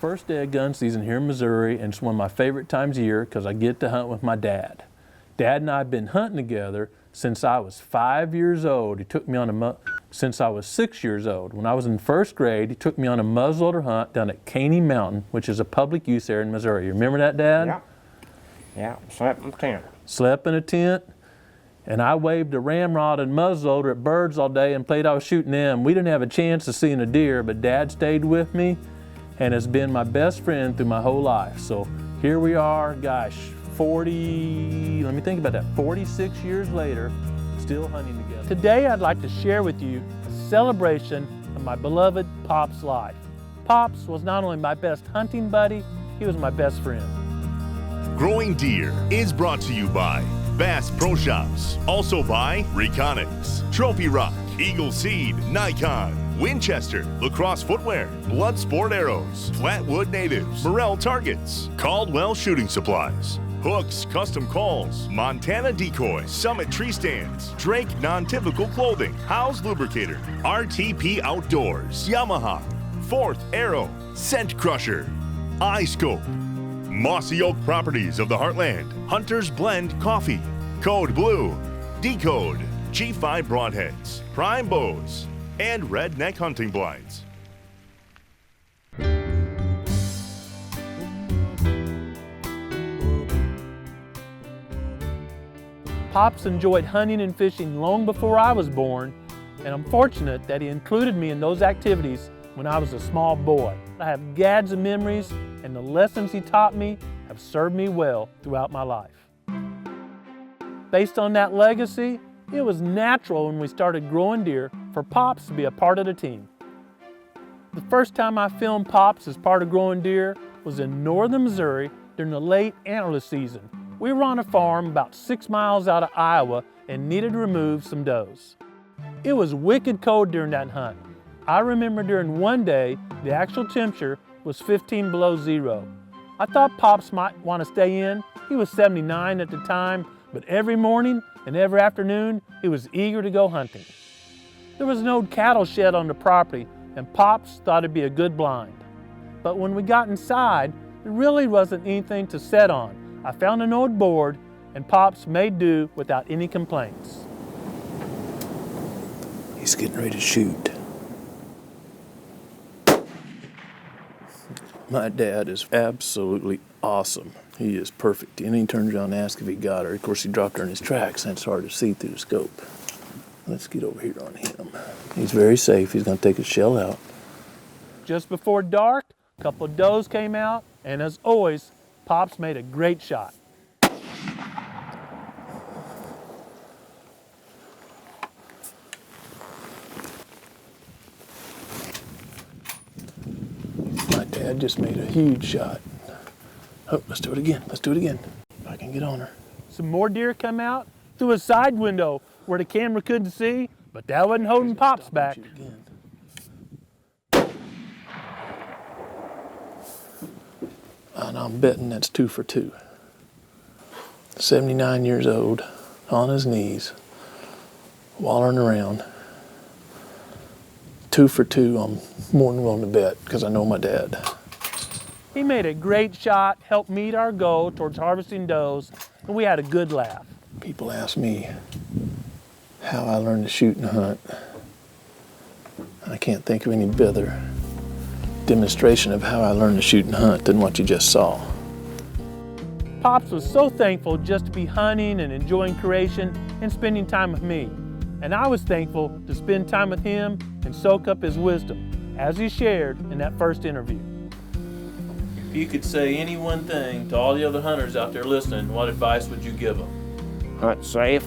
First day of gun season here in Missouri, and it's one of my favorite times of year because I get to hunt with my dad. Dad and I have been hunting together since I was 5 years old. He took me on since I was 6 years old. When I was in first grade, he took me on a muzzleloader hunt down at Caney Mountain, which is a public use area in Missouri. You remember that, Dad? Yeah. Yeah, slept in a tent. Slept in a tent, and I waved a ramrod and muzzleloader at birds all day and played I was shooting them. We didn't have a chance of seeing a deer, but Dad stayed with me and has been my best friend through my whole life. So here we are, gosh, 46 years later, still hunting together. Today I'd like to share with you a celebration of my beloved Pop's life. Pops was not only my best hunting buddy, he was my best friend. Growing Deer is brought to you by Bass Pro Shops, also by Reconics, Trophy Rock, Eagle Seed, Nikon, Winchester, Lacrosse Footwear, Blood Sport Arrows, Flatwood Natives, Morel Targets, Caldwell Shooting Supplies, Hooks Custom Calls, Montana Decoy, Summit Tree Stands, Drake Non-Typical Clothing, House Lubricator, RTP Outdoors, Yamaha, Fourth Arrow, Scent Crusher, iScope, Mossy Oak Properties of the Heartland, Hunter's Blend Coffee, Code Blue, Decode, G5 Broadheads, Prime Bows, and Redneck Hunting Blinds. Pops enjoyed hunting and fishing long before I was born, and I'm fortunate that he included me in those activities when I was a small boy. I have gads of memories, and the lessons he taught me have served me well throughout my life. Based on that legacy, it was natural when we started Growing Deer for Pops to be a part of the team. The first time I filmed Pops as part of Growing Deer was in northern Missouri during the late antler season. We were on a farm about 6 miles out of Iowa and needed to remove some does. It was wicked cold during that hunt. I remember during one day, the actual temperature was 15 below zero. I thought Pops might want to stay in. He was 79 at the time, but every morning and every afternoon, he was eager to go hunting. There was an old cattle shed on the property, and Pops thought it'd be a good blind. But when we got inside, there really wasn't anything to set on. I found an old board, and Pops made do without any complaints. He's getting ready to shoot. My dad is absolutely awesome. He is perfect. And he turns around and asks if he got her. Of course, he dropped her in his tracks, and it's hard to see through the scope. Let's get over here on him. He's very safe. He's going to take his shell out. Just before dark, a couple of does came out, and as always, Pops made a great shot. My dad just made a huge shot. Oh, let's do it again. Let's do it again. If I can get on her. Some more deer come out through a side window where the camera couldn't see, but that wasn't holding Pops back. And I'm betting that's 2 for 2. 79 years old, on his knees, wallering around. 2 for 2, I'm more than willing to bet because I know my dad. He made a great shot, helped meet our goal towards harvesting does, and we had a good laugh. People ask me how I learned to shoot and hunt. I can't think of any better demonstration of how I learned to shoot and hunt than what you just saw. Pops was so thankful just to be hunting and enjoying creation and spending time with me. And I was thankful to spend time with him and soak up his wisdom, as he shared in that first interview. If you could say any one thing to all the other hunters out there listening, what advice would you give them? Hunt safe.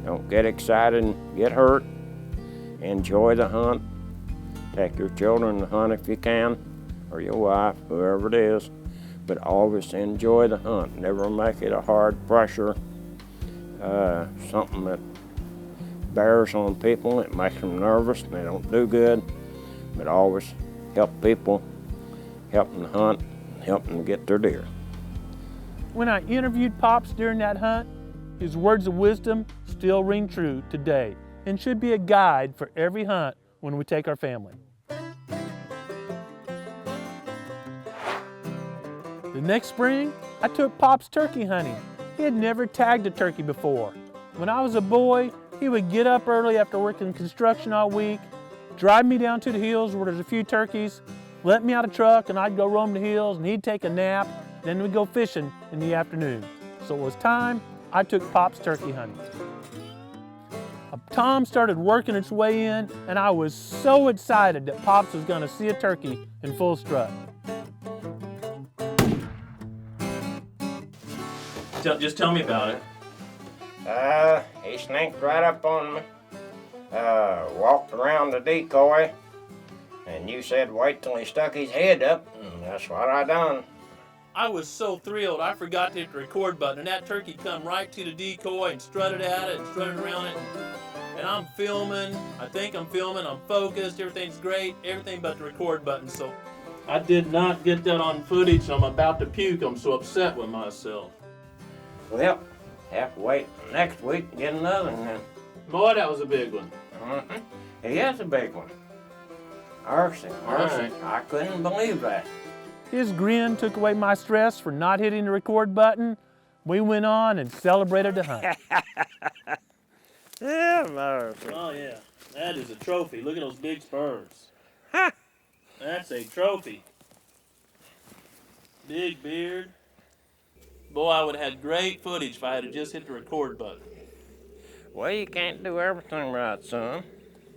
Don't get excited and get hurt. Enjoy the hunt. Take your children to hunt if you can, or your wife, whoever it is. But always enjoy the hunt. Never make it a hard pressure, something that bears on people. It makes them nervous and they don't do good. But always help people, help them hunt, help them get their deer. When I interviewed Pops during that hunt, his words of wisdom still ring true today and should be a guide for every hunt when we take our family. The next spring, I took Pop's turkey hunting. He had never tagged a turkey before. When I was a boy, he would get up early after working construction all week, drive me down to the hills where there's a few turkeys, let me out of the truck and I'd go roam the hills and he'd take a nap, then we'd go fishing in the afternoon. So it was time I took Pop's turkey hunting. A tom started working its way in and I was so excited that Pops was gonna see a turkey in full strut. Just tell me about it. He sneaked right up on me, walked around the decoy, and you said wait till he stuck his head up, and that's what I done. I was so thrilled, I forgot to hit the record button, and that turkey come right to the decoy and strutted at it and strutted around it. And I'm filming, I think I'm filming, I'm focused, everything's great, everything but the record button. So I did not get that on footage, so I'm about to puke. I'm so upset with myself. Well, have to wait next week to get another one then. Boy, that was a big one. He is a big one. Mercy, mercy. Right. I couldn't believe that. His grin took away my stress for not hitting the record button. We went on and celebrated the hunt. Yeah, mercy. Oh yeah, that is a trophy. Look at those big spurs. Ha! That's a trophy. Big beard. Boy, I would have had great footage if I had just hit the record button. Well, you can't do everything right, son.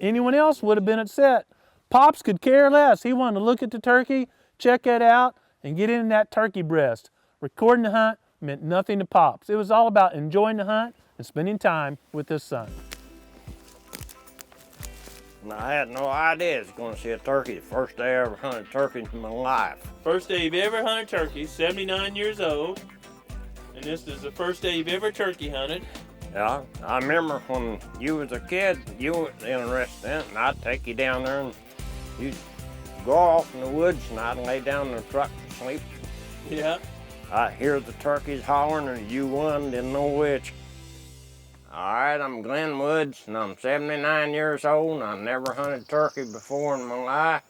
Anyone else would have been upset. Pops could care less. He wanted to look at the turkey, check it out, and get in that turkey breast. Recording the hunt meant nothing to Pops. It was all about enjoying the hunt and spending time with his son. And I had no idea I was going to see a turkey the first day I ever hunted turkey in my life. First day you've ever hunted turkey, 79 years old. And this is the first day you've ever turkey hunted. Yeah, I remember when you was a kid, you were interested in it, and I'd take you down there and you'd go off in the woods and I'd lay down in the truck and sleep. Yeah. I'd hear the turkeys hollering and you won, didn't know which. All right, I'm Glen Woods and I'm 79 years old and I never hunted turkey before in my life.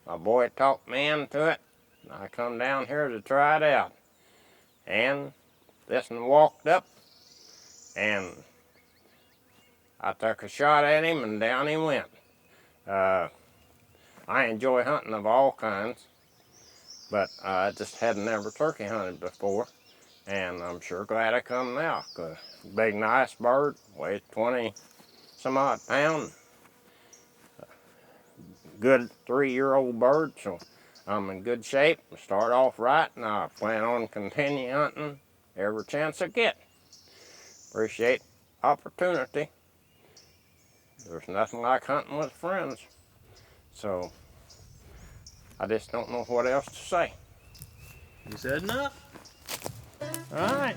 My boy talked me into it and I come down here to try it out. And this one walked up and I took a shot at him and down he went. I enjoy hunting of all kinds, but I just hadn't never turkey hunted before, and I'm sure glad I come now, 'cause big nice bird, weighs 20 some odd pounds, good 3-year-old bird, so I'm in good shape. Start off right, and I plan on continue hunting every chance I get. Appreciate opportunity. There's nothing like hunting with friends. So I just don't know what else to say. You said enough? All right.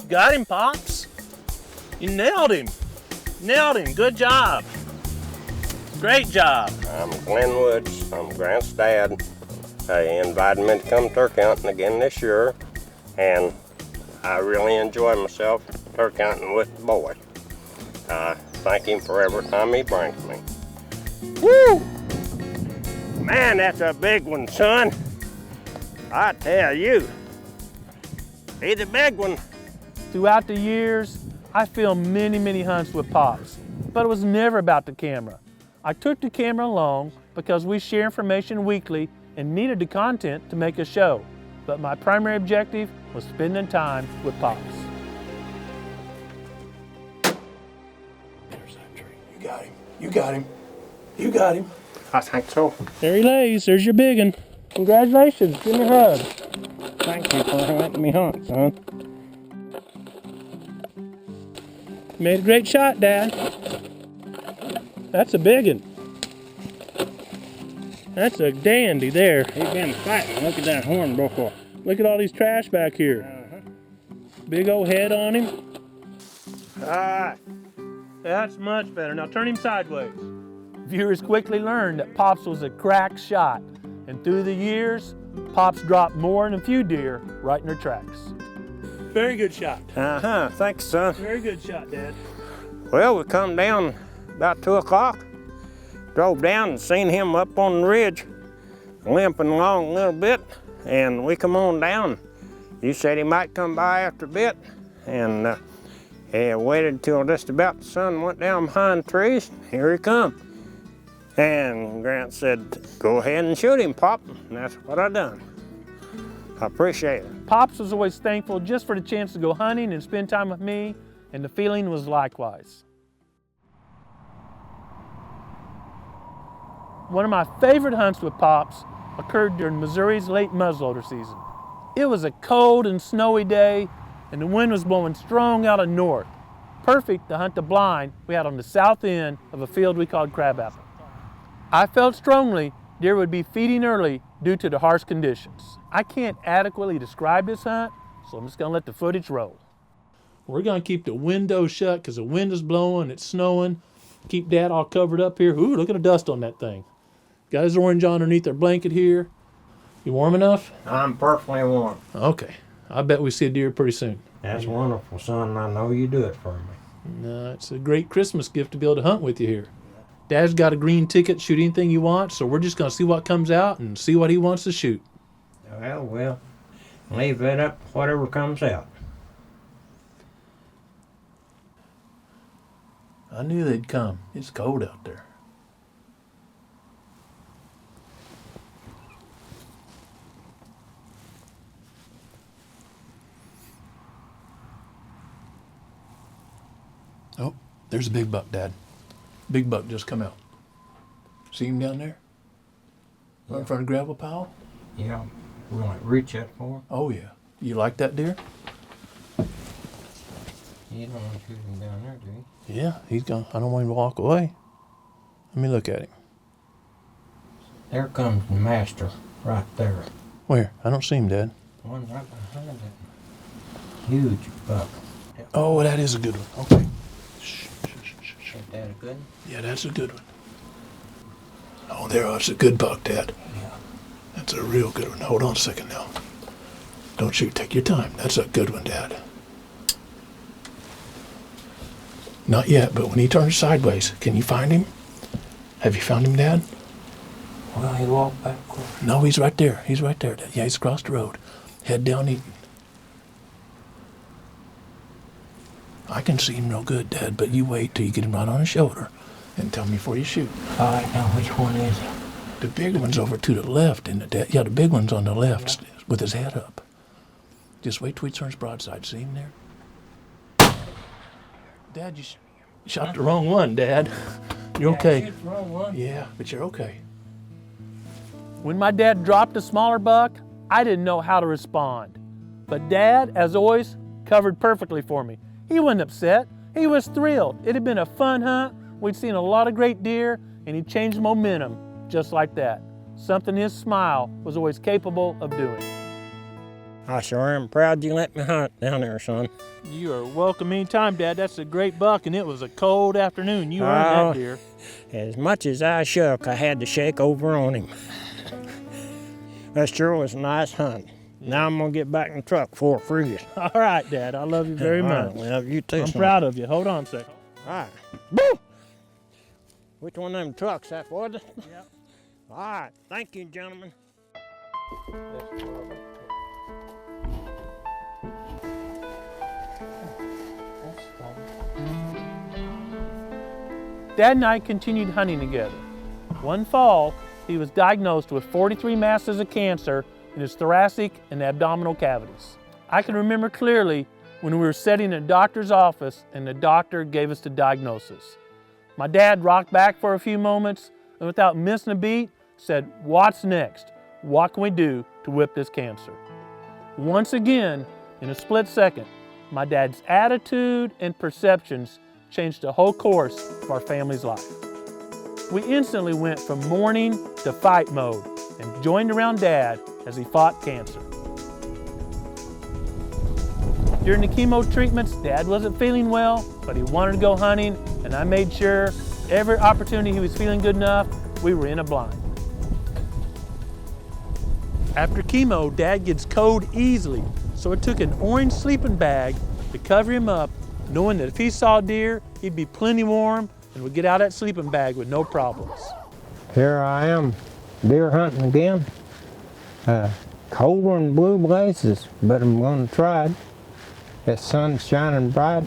Got him, Pops. You nailed him. Nailed him. Good job. Great job. I'm Glen Woods. I'm Grant's dad. He invited me to come turkey hunting again this year, and I really enjoy myself turkey hunting with the boy. I thank him for every time he brings me. Woo! Man, that's a big one, son. I tell you, he's a big one. Throughout the years, I filmed many hunts with Pops, but it was never about the camera. I took the camera along because we share information weekly and needed the content to make a show, but my primary objective was spending time with Pops. There's that tree. You got him. You got him. You got him. I think so. There he lays. There's your big one. Congratulations. Give me a hug. Thank you for letting me hunt, son. You made a great shot, Dad. That's a big one. That's a dandy there. He's been fighting. Look at that horn broke off. Look at all these trash back here. Big old head on him. All right. That's much better. Now turn him sideways. If viewers quickly learned that Pops was a crack shot, and through the years, Pops dropped more than a few deer right in their tracks. Very good shot. Thanks, son. Very good shot, Dad. Well, we come down about 2 o'clock, drove down and seen him up on the ridge, limping along a little bit, and we come on down. You said he might come by after a bit, and waited till just about the sun went down behind the trees. Here he come. And Grant said, go ahead and shoot him, Pop. And that's what I done. I appreciate it. Pops was always thankful just for the chance to go hunting and spend time with me, and the feeling was likewise. One of my favorite hunts with Pops occurred during Missouri's late muzzleloader season. It was a cold and snowy day, and the wind was blowing strong out of north. Perfect to hunt the blind we had on the south end of a field we called Crabapple. I felt strongly deer would be feeding early due to the harsh conditions. I can't adequately describe this hunt, so I'm just gonna let the footage roll. We're gonna keep the window shut because the wind is blowing, it's snowing. Keep Dad all covered up here. Ooh, look at the dust on that thing. Got his orange underneath our blanket here. You warm enough? I'm perfectly warm. Okay. I bet we see a deer pretty soon. That's wonderful, son. I know you do it for me. No, it's a great Christmas gift to be able to hunt with you here. Dad's got a green ticket, shoot anything you want, so we're just going to see what comes out and see what he wants to shoot. Well, we'll leave that up to whatever comes out. I knew they'd come. It's cold out there. Oh, there's a big buck, Dad. Big buck just come out. See him down there? Right in front of gravel pile? Yeah, we want to reach out for him. Oh, yeah. You like that deer? You don't want to shoot him down there, do you? Yeah, he's gone. I don't want him to walk away. Let me look at him. There comes the master right there. Where? I don't see him, Dad. One right behind that huge buck. Oh, that is a good one. Okay. Ain't that a good one? Yeah, that's a good one. Oh, that's a good buck, Dad. Yeah. That's a real good one. Hold on a second now. Don't shoot. Take your time. That's a good one, Dad. Not yet, but when he turns sideways, can you find him? Have you found him, Dad? Well, he walked backward. No, he's right there. He's right there, Dad. Yeah, he's across the road. Head down eating. I can see him real good, Dad, but you wait till you get him right on his shoulder and tell me before you shoot. All right, now which one is it? The big one's over to the left, isn't it, Dad? Yeah, the big one's on the left with his head up. Just wait till he turns broadside. See him there? Dad, you shot the wrong one, Dad. You're okay. Shoot the wrong one. Yeah, but you're okay. When my dad dropped a smaller buck, I didn't know how to respond. But Dad, as always, covered perfectly for me. He wasn't upset. He was thrilled. It had been a fun hunt. We'd seen a lot of great deer, and he changed momentum just like that. Something his smile was always capable of doing. I sure am proud you let me hunt down there, son. You are welcome anytime, Dad. That's a great buck, and it was a cold afternoon. You earned that deer. As much as I shook, I had to shake over on him. That sure was a nice hunt. Now I'm going to get back in the truck before it freezes. All right, Dad. I love you very much. I love you too, I'm son. proud of you. Hold on a second. All right. Woo! Which one of them trucks that was it? Yep. All right. Thank you, gentlemen. Dad and I continued hunting together. One fall, he was diagnosed with 43 masses of cancer in his thoracic and abdominal cavities. I can remember clearly when we were sitting in a doctor's office and the doctor gave us the diagnosis. My dad rocked back for a few moments and without missing a beat said, "What's next? What can we do to whip this cancer?" Once again, in a split second, my dad's attitude and perceptions changed the whole course of our family's life. We instantly went from mourning to fight mode and joined around Dad as he fought cancer. During the chemo treatments, Dad wasn't feeling well, but he wanted to go hunting, and I made sure Every opportunity he was feeling good enough, we were in a blind. After chemo, Dad gets cold easily, so it took an orange sleeping bag to cover him up, knowing that if he saw deer, he'd be plenty warm and would get out that sleeping bag with no problems. Here I am, deer hunting again. Colder than blue blazes, but I'm going to try it. The sun's shining bright.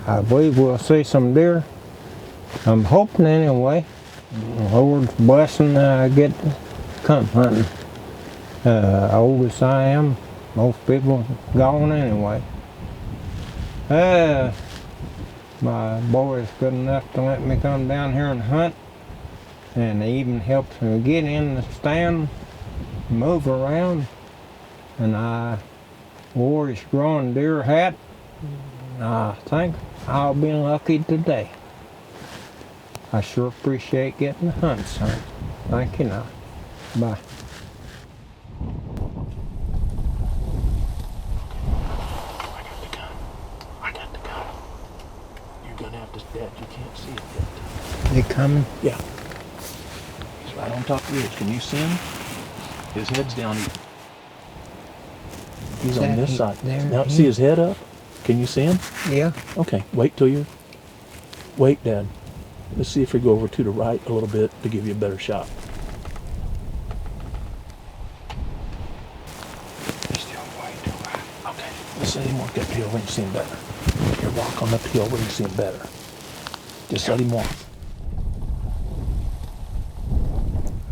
I believe we'll see some deer. I'm hoping anyway. Lord's blessing I get to come hunting. Old as I am, most people gone anyway. My boy is good enough to let me come down here and hunt, and he even helps me get in the stand, move around, and I wore his growing deer hat. I think I'll be lucky today. I sure appreciate getting to hunt, son. Thank you now. Bye. I got the gun. You're gonna have to, Dad, you can't see it yet. They coming? Yeah. He's right on top of yours. Can you see him? His head's down. He's on this side. Now see his head up? Can you see him? Yeah. Okay, wait, Dad. Let's see if we go over to the right a little bit to give you a better shot. He's still way too high. Okay, let's let him walk uphill where you see him better. Here, walk on uphill where you see him better. Just let him walk.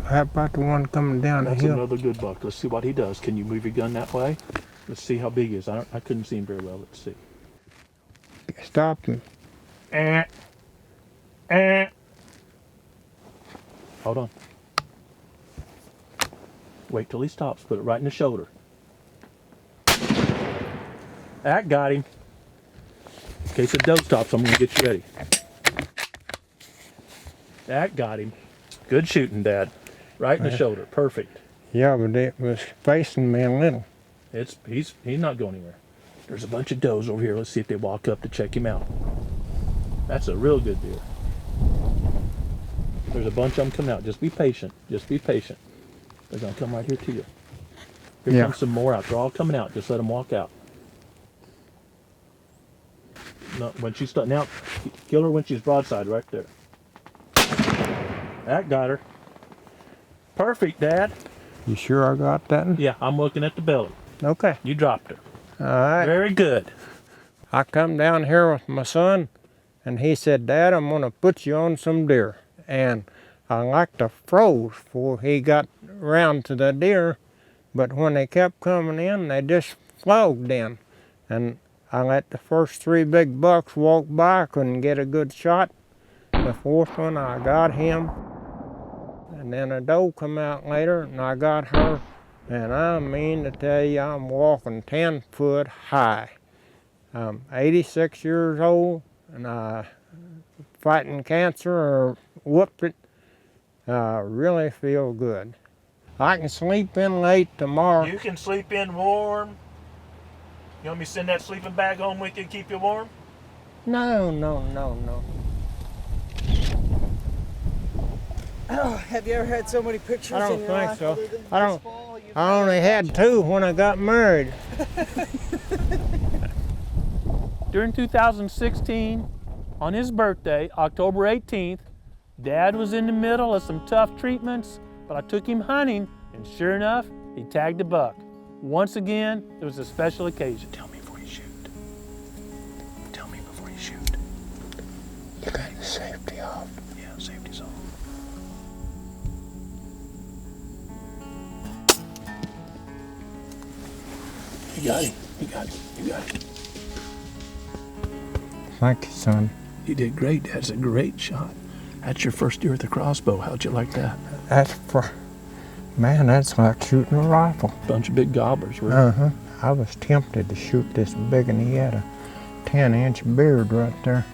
How about the one coming down the That's hill? another good buck. Let's see what he does. Can you move your gun that way? Let's see how big he is. I couldn't see him very well. Let's see. Stop him. Hold on. Wait till he stops. Put it right in the shoulder. That got him. In case the doe stops, I'm going to get you ready. That got him. Good shooting, Dad. Right in the shoulder. Perfect. Yeah, but it was facing me a little. He's not going anywhere. There's a bunch of does over here. Let's see if they walk up to check him out. That's a real good deer. There's a bunch of them coming out. Just be patient. Just be patient. They're going to come right here to you. Here comes some more out. They're all coming out. Just let them walk out. No, when she's now, kill her when she's broadside right there. That got her. Perfect, Dad. You sure I got that one? Yeah, I'm looking at the belly. Okay. You dropped her. All right. Very good. I come down here with my son, and he said, Dad, I'm going to put you on some deer. And I like to froze before he got around to the deer, but when they kept coming in, they just flogged in. And I let the first three big bucks walk by. I couldn't get a good shot. The fourth one, I got him. And then a doe come out later, and I got her. And I mean to tell you, I'm walking 10 foot high. I'm 86 years old, and I fighting cancer or whooped it. I really feel good. I can sleep in late tomorrow. You can sleep in warm. You want me to send that sleeping bag home with you to keep you warm? No. Oh, have you ever had so many pictures I don't in your think life so. other than I this don't- fall? You've I only had 2 when I got married. During 2016, on his birthday, October 18th, Dad was in the middle of some tough treatments, but I took him hunting, and sure enough, he tagged a buck. Once again, it was a special occasion. Tell me before you shoot. Tell me before you shoot. You got the safety off. Yeah, safety's off. You got him. You got him. You got him. Thank you, son. You did great. That's a great shot. That's your first deer with a crossbow. How'd you like that? Man, that's like shooting a rifle. Bunch of big gobblers, right? I was tempted to shoot this big, and he had a 10-inch beard right there.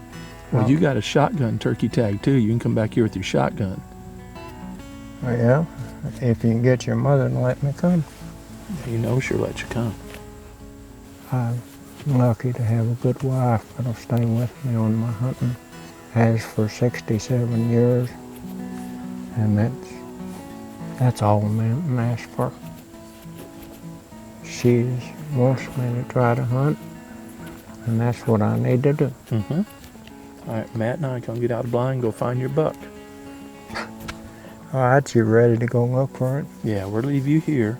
Well, you got a shotgun turkey tag too. You can come back here with your shotgun. Yeah, if you can get your mother to let me come. You know she'll let you come. I'm lucky to have a good wife that'll stay with me on my hunting. has for 67 years, and that's all I'm asked for. She wants me to try to hunt, and that's what I need to do. All right, Matt and I are going to get out of the blind and go find your buck. All right, you ready to go look for it? Yeah, we'll leave you here.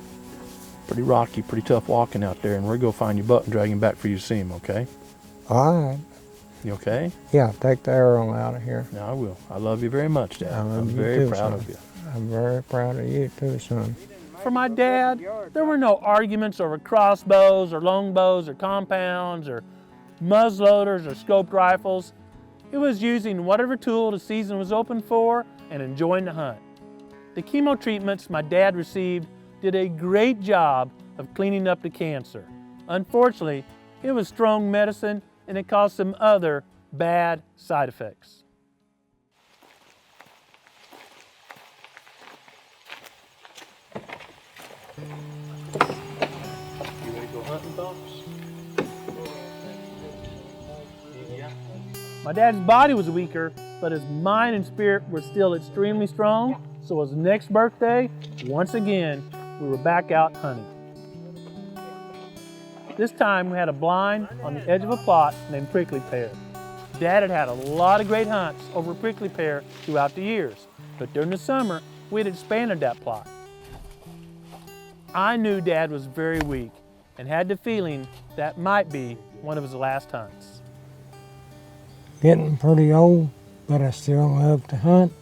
Pretty rocky, pretty tough walking out there, and we're going to go find your buck and drag him back for you to see him, okay? All right. You okay? Yeah, take the arrow out of here. No, I will. I love you very much, Dad. I'm very proud of you. I'm very proud of you too, son. For my dad, there were no arguments over crossbows or longbows or compounds or muzzleloaders or scoped rifles. It was using whatever tool the season was open for and enjoying the hunt. The chemo treatments my dad received did a great job of cleaning up the cancer. Unfortunately, it was strong medicine and it caused some other bad side effects. You ready to go hunting, Pops? My dad's body was weaker, but his mind and spirit were still extremely strong. So his next birthday, once again, we were back out hunting. This time we had a blind on the edge of a plot named Prickly Pear. Dad had had a lot of great hunts over Prickly Pear throughout the years, but during the summer we had expanded that plot. I knew Dad was very weak and had the feeling that might be one of his last hunts. Getting pretty old, but I still love to hunt.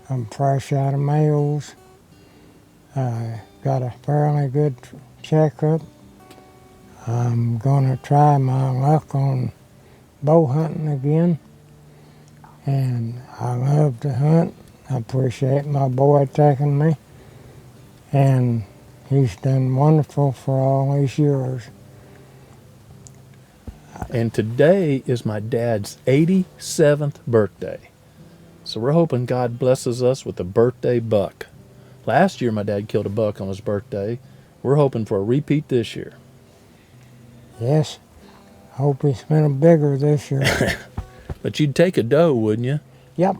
I'm fresh out of males. I got a fairly good checkup. I'm gonna try my luck on bow hunting again. And I love to hunt. I appreciate my boy taking me. And he's done wonderful for all these years. And today is my dad's 87th birthday. So we're hoping God blesses us with a birthday buck. Last year my dad killed a buck on his birthday. We're hoping for a repeat this year. Yes, hope he's been a bigger this year. But you'd take a doe, wouldn't you? Yep,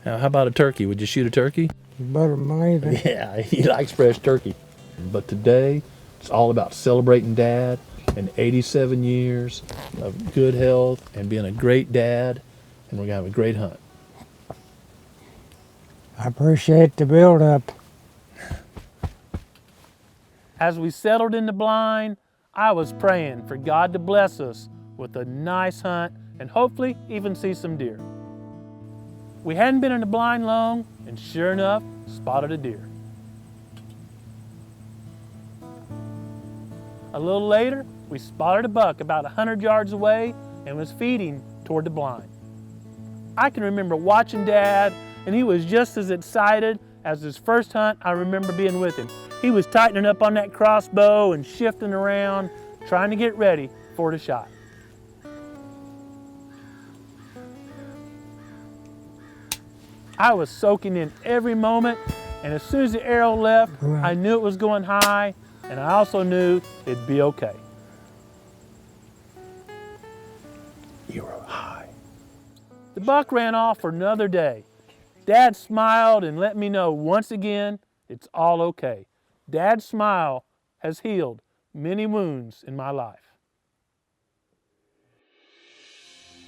Now, how about a turkey? Would you shoot a turkey? you better believe it. Yeah, he likes fresh turkey. But today, it's all about celebrating Dad and 87 years of good health and being a great dad, and we're going to have a great hunt. I appreciate the build-up. As we settled in the blind, I was praying for God to bless us with a nice hunt and hopefully even see some deer. We hadn't been in the blind long, and sure enough, spotted a deer. A little later, we spotted a buck about 100 yards away and was feeding toward the blind. I can remember watching Dad, and he was just as excited as his first hunt I remember being with him. He was tightening up on that crossbow and shifting around, trying to get ready for the shot. I was soaking in every moment, and as soon as the arrow left, I knew it was going high, and I also knew it'd be okay. You were high. The buck ran off for another day. Dad smiled and let me know once again it's all okay. Dad's smile has healed many wounds in my life.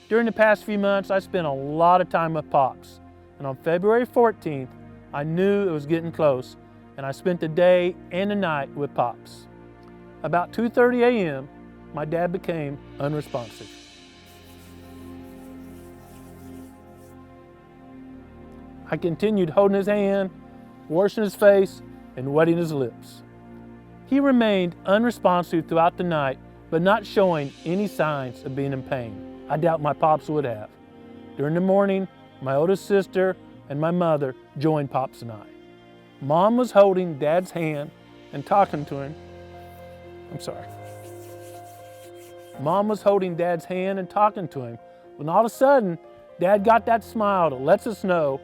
During the past few months, I spent a lot of time with Pops. And on February 14th, I knew it was getting close, and I spent the day and the night with Pops. About 2:30 a.m., my dad became unresponsive. I continued holding his hand, washing his face, and wetting his lips. He remained unresponsive throughout the night, but not showing any signs of being in pain. I doubt my Pops would have. During the morning, my oldest sister and my mother joined Pops and I. Mom was holding Dad's hand and talking to him. Mom was holding Dad's hand and talking to him, when all of a sudden, Dad got that smile that lets us know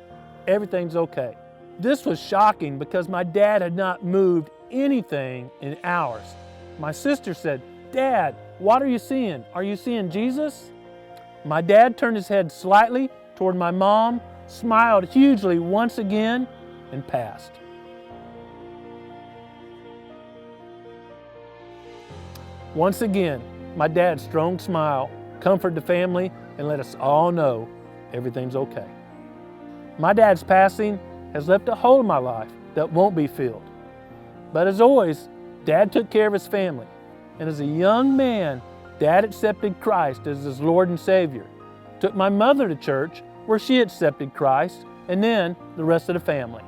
everything's okay. This was shocking because my dad had not moved anything in hours. My sister said, "Dad, what are you seeing? Are you seeing Jesus?" My dad turned his head slightly toward my mom, smiled hugely once again, and passed. Once again, my dad's strong smile comforted the family and let us all know everything's okay. My dad's passing has left a hole in my life that won't be filled. But as always, Dad took care of his family. And as a young man, Dad accepted Christ as his Lord and Savior, took my mother to church where she accepted Christ, and then the rest of the family.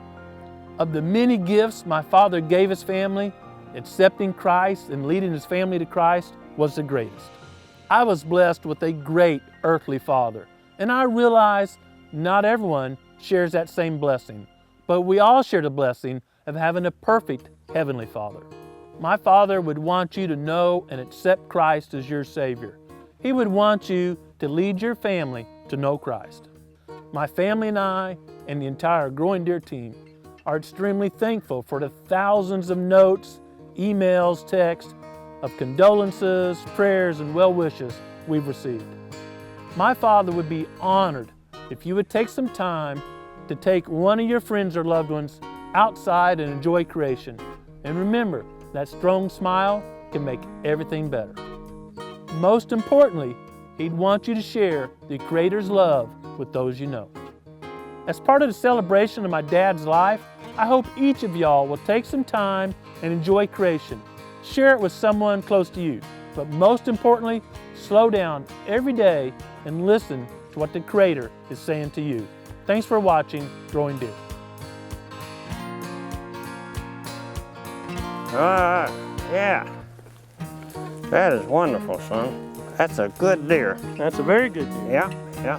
Of the many gifts my father gave his family, accepting Christ and leading his family to Christ was the greatest. I was blessed with a great earthly father, and I realize not everyone shares that same blessing, but we all share the blessing of having a perfect Heavenly Father. My Father would want you to know and accept Christ as your Savior. He would want you to lead your family to know Christ. My family and I and the entire Growing Deer team are extremely thankful for the thousands of notes, emails, texts of condolences, prayers, and well wishes we've received. My Father would be honored if you would take some time to take one of your friends or loved ones outside and enjoy creation. And remember, that strong smile can make everything better. Most importantly, He'd want you to share the Creator's love with those you know. As part of the celebration of my dad's life, I hope each of y'all will take some time and enjoy creation. Share it with someone close to you. But most importantly, slow down every day and listen to what the Creator is saying to you. Thanks for watching Growing Deer. Yeah. That is wonderful, son. That's a good deer. That's a very good deer. Yeah, yeah.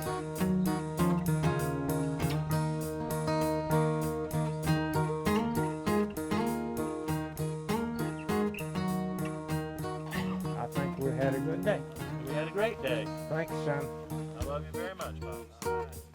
I think we had a good day. We had a great day. Thanks, son. I love you very much, Pops.